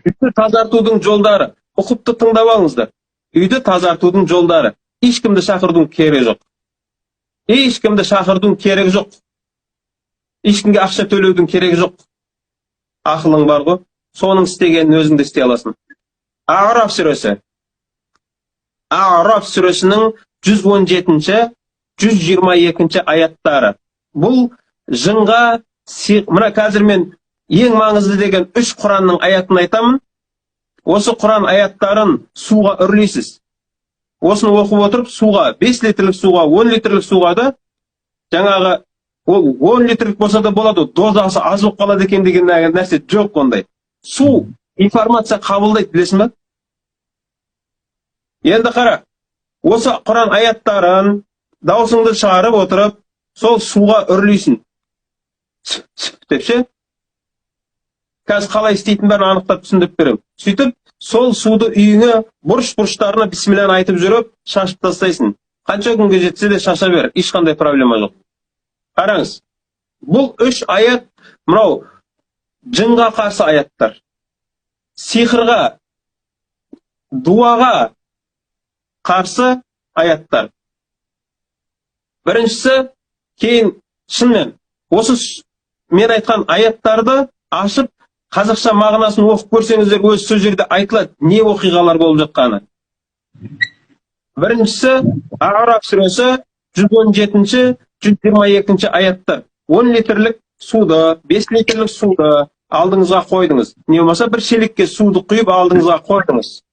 Үйді тазартудың жолдары. Ұқыпты тыңдап алыңыздар. Үйді тазартудың жолдары. Ешкімді шақырудың керегі жоқ. Ешкімді шақырудың керегі жоқ. Ешкімге ақша төлеудің керегі жоқ. Ақылың бар ғой, соның істегенін өзің де істей аласың. А'раф сүресі. А'раф сүресінің 117-122 аяттары. Бұл жынға, мына қазір мен ең маңызды деген 3 Құранның аятын айтамын. Осы Құран аяттарын суға үрлейсіз. Осыны оқып отырып, суға, 5 литрлік суға, 10 литрлік суға да, жаңағы, ол 10 литрлік болса да болады, дозасы аз болып қалады екен деген нәрсе жоқ ондай. Су информация қабылдайды, білесің бе? Енді қара, осы Құран аяттарын даусыңды шығарып отырып, сол суға үрлейсің. Деп ше? Қазір қалай істейтін бәрін анықтап түсіндіріп беремін. Сөйтіп, сол суды үйіңе бұрыш-бұрыштарына бисмилланы айтып жүріп, шашып тастайсың. Қанша күнге жетсе де шаша бер, ешқандай проблема жоқ. Қараңыз, бұл 3 аят, мынау жынға қарсы аяттар. Сиқырға, дуаға қарсы аяттар. Біріншісі, кейін шынымен, осы мен айтқан аяттарды ашып, қазақша мағынасын оқып көрсеңіздер, өз сол жерде айтылады, не оқиғалар болып жатқаны. Біріншісі, А'раф сүресі 117-122 аяттар. 10 литрлік суды, 5 литрлік суды алдыңызға қойдыңыз. Не болмаса бір шелекке суды құйып алдыңызға қойдыңыз.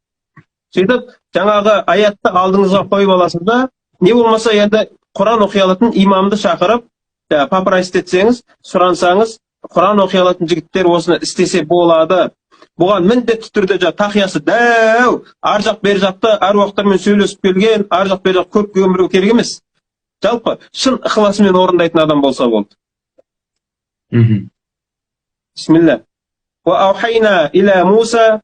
Сөйтіп, жаңағы аятты алдыңызға қойып аласыз да, не болмаса енді Құран оқи алатын имамды шақырып, попросить етсеңіз, сұрансаңыз, Құран оқи алатын жігіттер осыны істесе болады. Бұған міндетті түрде тақиясы дәу, ар жақ бер жақта әруақтармен сөйлесіп келген, ар жақ бер жақ көп өмірі керек емес. Жалпы шын ықыласымен орындайтын адам болса болды. Бисмилlah. Ва аухайна иля Муса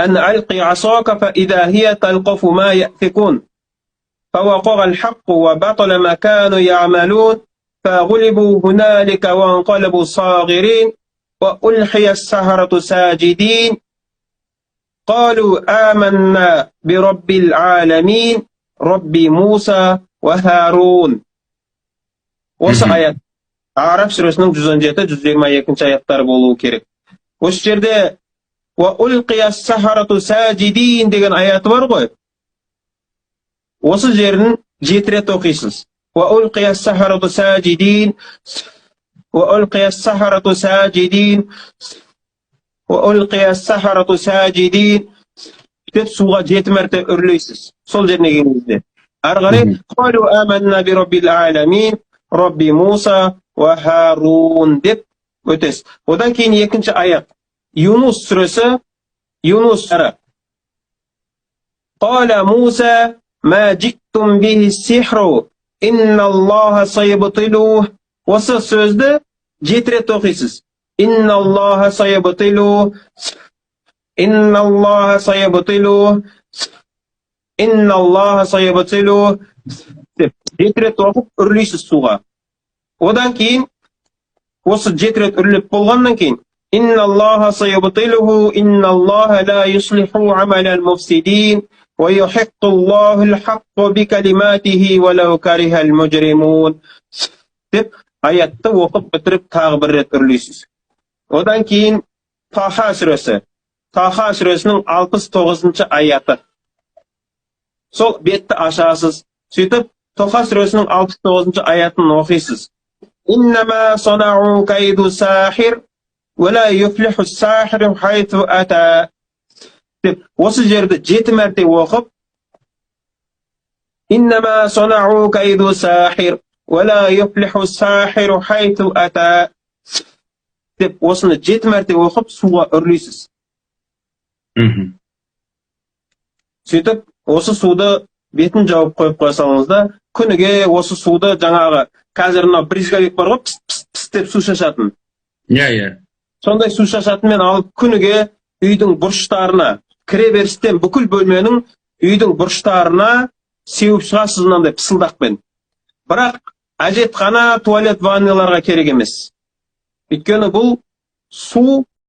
أن ألقي عصاك فإذا هي تلقف ما يأفكون فوقع الحق وبطل ما كانوا يعملون فغلبوا هنالك وانقلبوا صاغرين وألقي السحرة ساجدين قالوا آمنا برب العالمين رب موسى وهارون. Осы аят А'раф сүресінің 117-122 аяттары болуы керек. Осы жерде وَأُلْقِيَ السَّحَرَةُ سَاجِدِينَ деген аяты бар ғой. Осы жерін 7 рет оқисыз. وَأُلْقِيَ السَّحَرَةُ سَاجِدِينَ وَأُلْقِيَ السَّحَرَةُ سَاجِدِينَ وَأُلْقِيَ السَّحَرَةُ سَاجِدِينَ деп суға 7 мәрте үрлейсіз. Сол жеріне келгенде. Ары қарай قَالُوا آمَنَّا بِرَبِّ الْعَالَمِينَ رَبِّ مُوسَى وَهَارُونَ деп өтесіз. Одан кейін екінші аят. Юнус сүресі, Юнус сүрі. قال موسى ما جئتم به السحر إن الله سيبطله. Осы сөзді 7 рет оқисыз. إن الله سيبطله إن الله سيبطله إن الله سيبطله 7 рет оқып үрлейсіз суға. Одан кейін осы 7 рет үрлеп болғаннан кейін إن الله سيبطله إن الله لا يصلح عمل المفسدين ويحق الله الحق بكلماته ولو كره المجرمون деп аятты оқып бітіріп тағы бір рет үрлейсіз. Одан кейін Таха сүресі. Таха сүресінің 69 аяты. Сол бетті ашасыз. Сөйтіп Таха сүресінің 69 аятын оқисыз. إنما صنعوا كيد ساحر ولا يفلح الساحر حيث أتى. Осы жерді 7 мәрте оқып, إنما صنعوا كيد ساحر ولا يفلح الساحر حيث أتى. деп осыны 7 мәрте оқып суға үрлейсіз. Сөйтіп, осы суды бетін жауып қойып қойсаңыз да, күніге осы суды жаңағы қазір мына бризговик бар ғой, піс деп су шашатын. Сондай су шашатынмен алып күніге үйдің бұрыштарына, кіреберістен бүкіл бөлменің үйдің бұрыштарына сеуіп шығасыз мынандай пысылдақпен. Бірақ әжетхана, туалет, ванналарға керек емес. Өйткені бұл су